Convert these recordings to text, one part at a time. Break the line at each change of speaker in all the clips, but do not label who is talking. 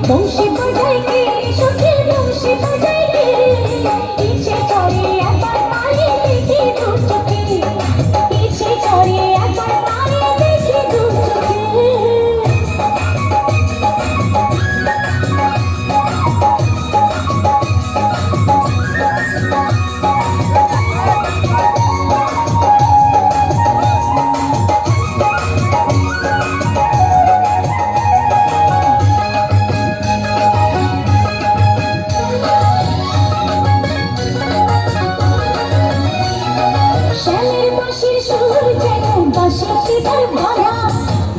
বংশী বাজায় কে সখী বংশী বাজায় কে ইচ্ছে করে একবার পায়ে দেখি দু চোখে ইচ্ছে করে একবার পায়ে দেখি দু চোখে শ্যামের বাঁশির সুর যেন বাঁশির শিকার ভরা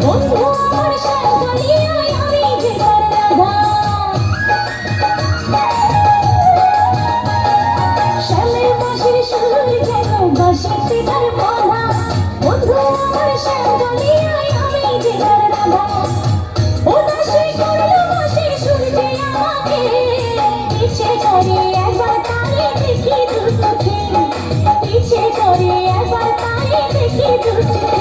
বন্ধু আমার সাঙ্গালিয়ায় আমি যে তার রাধা শ্যামের বাঁশির সুর যেন বাঁশির শিকার ভরা বন্ধু আমার সাঙ্গালিয়ায় আমি যে তার রাধা উদাসী করলো বাঁশির সুর যে আমাকে ইচ্ছে করে একবার তারে দেখি দু চোখে ইচ্ছে করে একবার তারে দেখি দু চোখে